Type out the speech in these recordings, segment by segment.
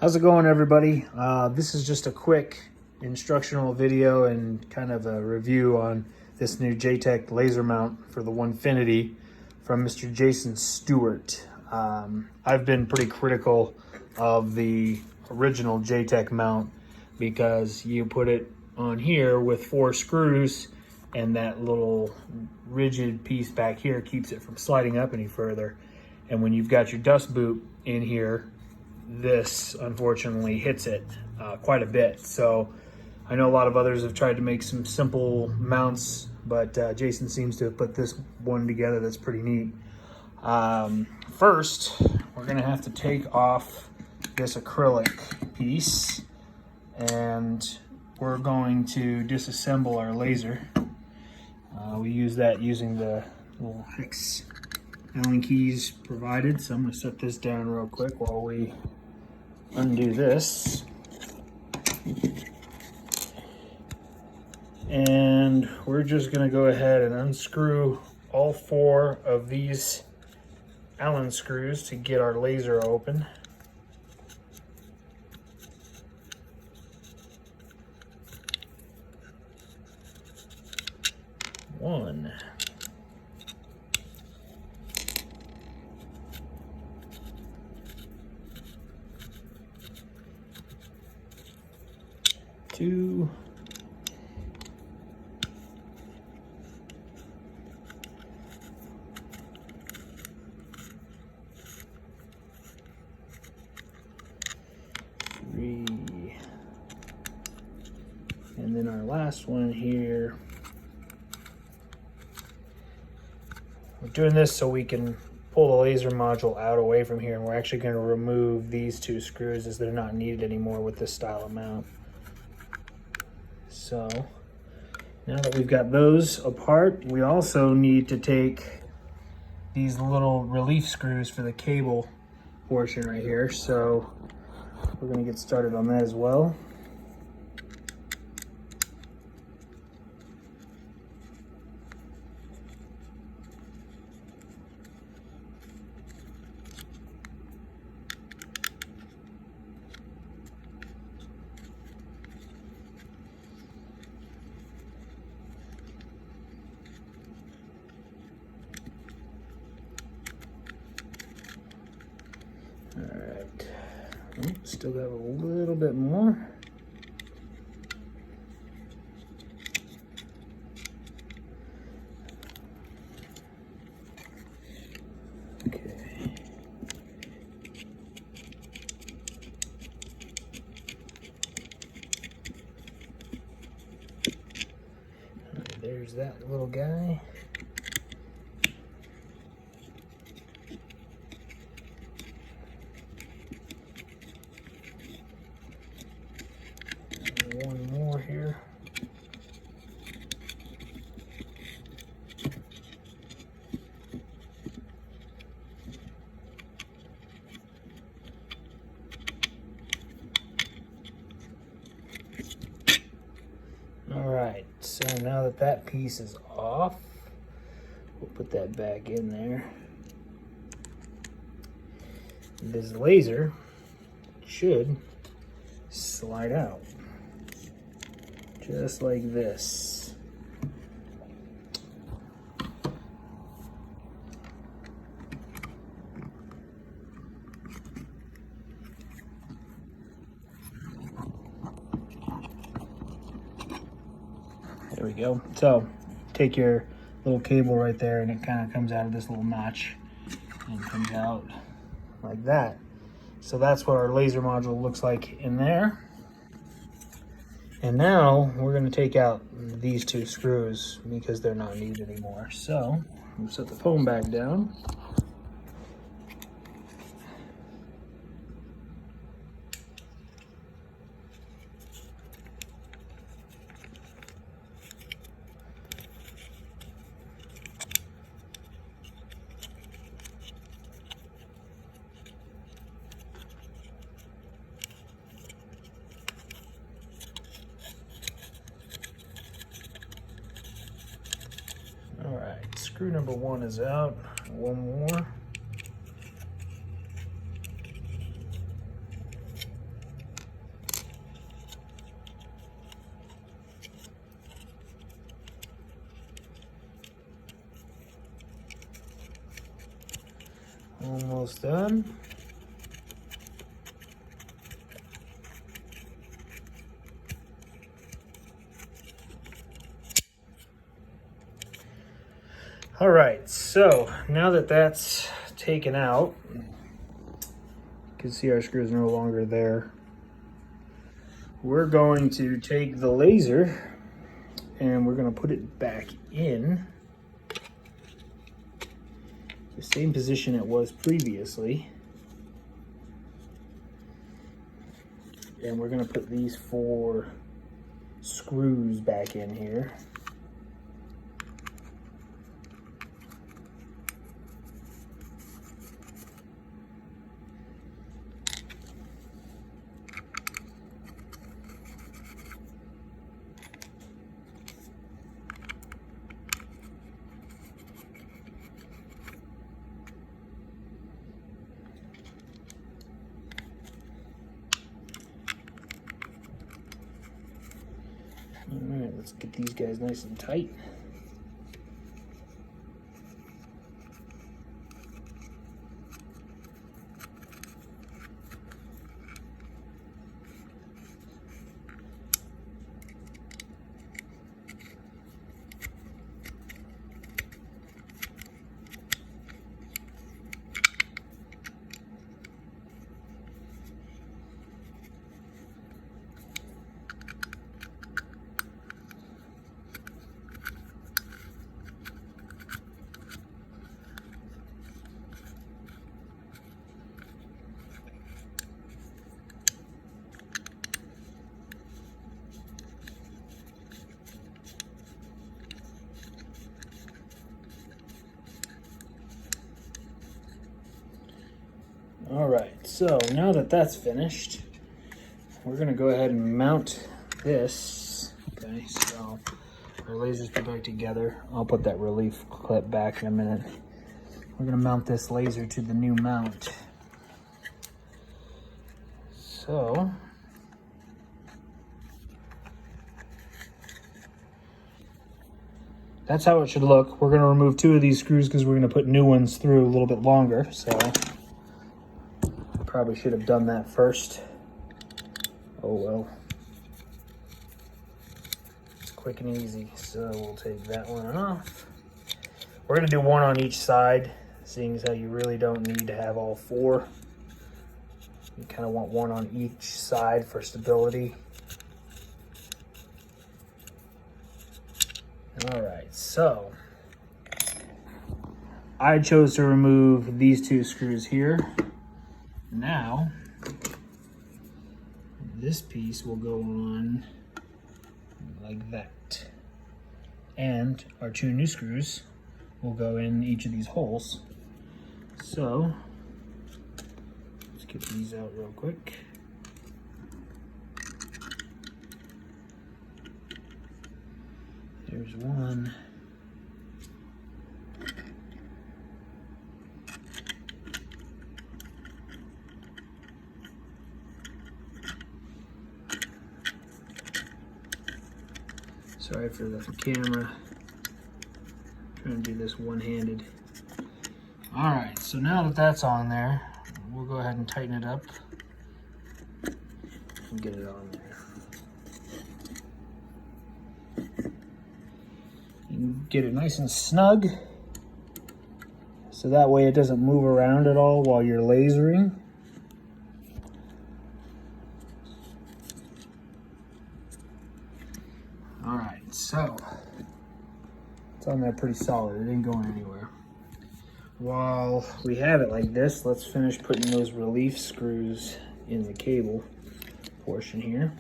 How's it going, everybody? This is just a quick instructional video and kind of a review on this new Jtech laser mount for the Onefinity from Mr. Jason Stewart. I've been pretty critical of the original Jtech mount because you put it on here with 4 screws and that little rigid piece back here keeps it from sliding up any further. And when you've got your dust boot in here, this unfortunately hits it quite a bit. So I know a lot of others have tried to make some simple mounts, but Jason seems to have put this one together that's pretty neat. First, we're gonna have to take off this acrylic piece and we're going to disassemble our laser. We use that using the little hex Allen keys provided. So I'm gonna set this down real quick while we undo this. And we're just gonna go ahead and unscrew all 4 of these Allen screws to get our laser open. One. 2. 3. And then our last one here. We're doing this so we can pull the laser module out away from here, and we're actually going to remove these 2 screws as they're not needed anymore with this style of mount. So now that we've got those apart, we also need to take these little relief screws for the cable portion right here. So we're going to get started on that as well. Alright, still got a little bit more. Okay. Alright, there's that little guy. One more here. All right, so now that that piece is off, we'll put that back in there. This laser should slide out. Just like this. There we go. So take your little cable right there and it kind of comes out of this little notch and comes out like that. So that's what our laser module looks like in there. And now we're going to take out these 2 screws because they're not needed anymore. So we'll set the foam back down. All right, screw number 1 is out. One more. Almost done. All right, so now that that's taken out, you can see our screws are no longer there. We're going to take the laser and we're going to put it back in the same position it was previously. And we're going to put these 4 screws back in here. All right, let's get these guys nice and tight. All right, so now that that's finished, we're gonna go ahead and mount this. Okay, so our lasers put back together. I'll put that relief clip back in a minute. We're gonna mount this laser to the new mount. So, that's how it should look. We're gonna remove 2 of these screws because we're gonna put new ones through a little bit longer, so probably should have done that first. Oh well. It's quick and easy. So we'll take that one off. We're gonna do 1 on each side, seeing as how you really don't need to have all 4. You kind of want 1 on each side for stability. All right, so I chose to remove these 2 screws here. Now, this piece will go on like that. And our 2 new screws will go in each of these holes. So, let's get these out real quick. There's 1. Sorry for the camera. I'm trying to do this one-handed. All right, so now that that's on there, we'll go ahead and tighten it up and get it on there. You can get it nice and snug, so that way it doesn't move around at all while you're lasering. All right, so it's on there pretty solid. It ain't going anywhere. While we have it like this, let's finish putting those relief screws in the cable portion here.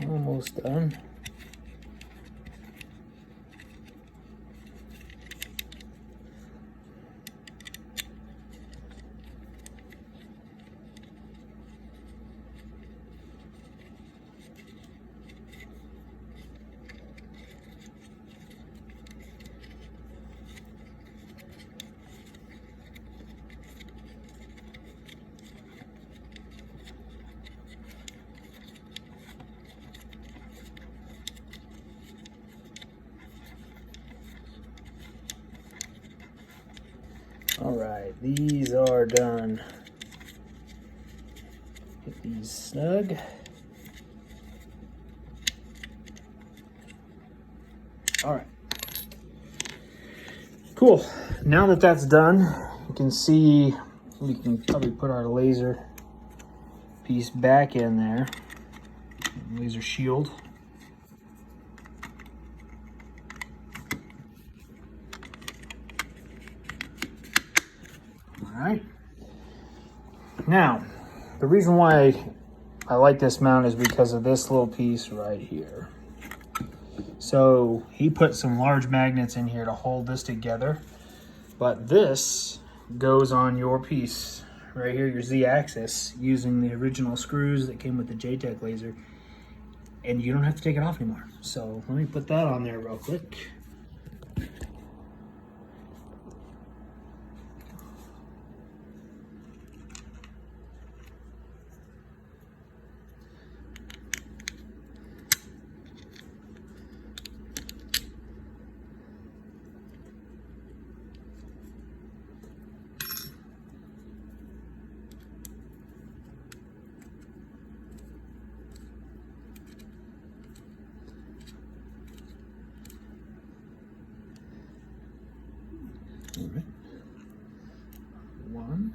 Almost done. these are done. Get these snug. All right. Cool. Now that that's done, you can see we can probably put our laser piece back in there. Laser shield. All right. Now, the reason why I like this mount is because of this little piece right here. So he put some large magnets in here to hold this together, but this goes on your piece right here, your Z-axis, using the original screws that came with the Jtech laser, and you don't have to take it off anymore. So let me put that on there real quick. All right. One.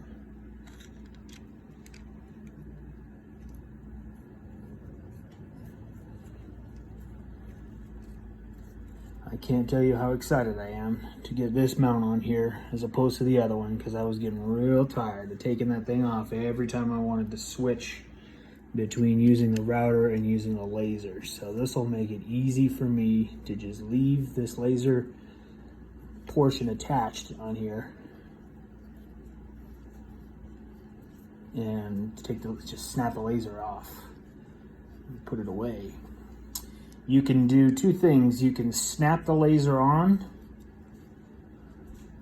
I can't tell you how excited I am to get this mount on here as opposed to the other one, because I was getting real tired of taking that thing off every time I wanted to switch between using the router and using a laser. So this will make it easy for me to just leave this laser portion attached on here and just snap the laser off and put it away. You can do two things. You can snap the laser on,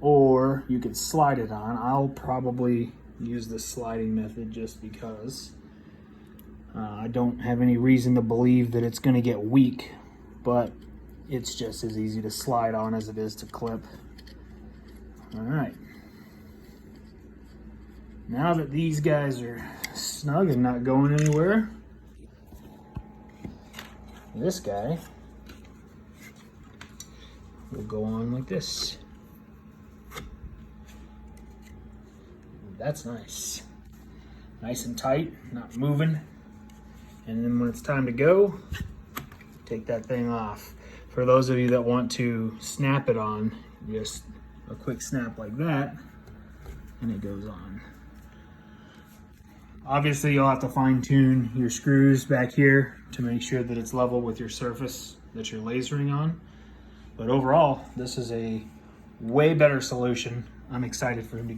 or you can slide it on. I'll probably use the sliding method just because I don't have any reason to believe that it's going to get weak, but it's just as easy to slide on as it is to clip. All right. Now that these guys are snug and not going anywhere, this guy will go on like this. That's nice. Nice and tight, not moving. And then when it's time to go, take that thing off. For those of you that want to snap it on, just a quick snap like that, and it goes on. Obviously, you'll have to fine tune your screws back here to make sure that it's level with your surface that you're lasering on. But overall, this is a way better solution. I'm excited for him to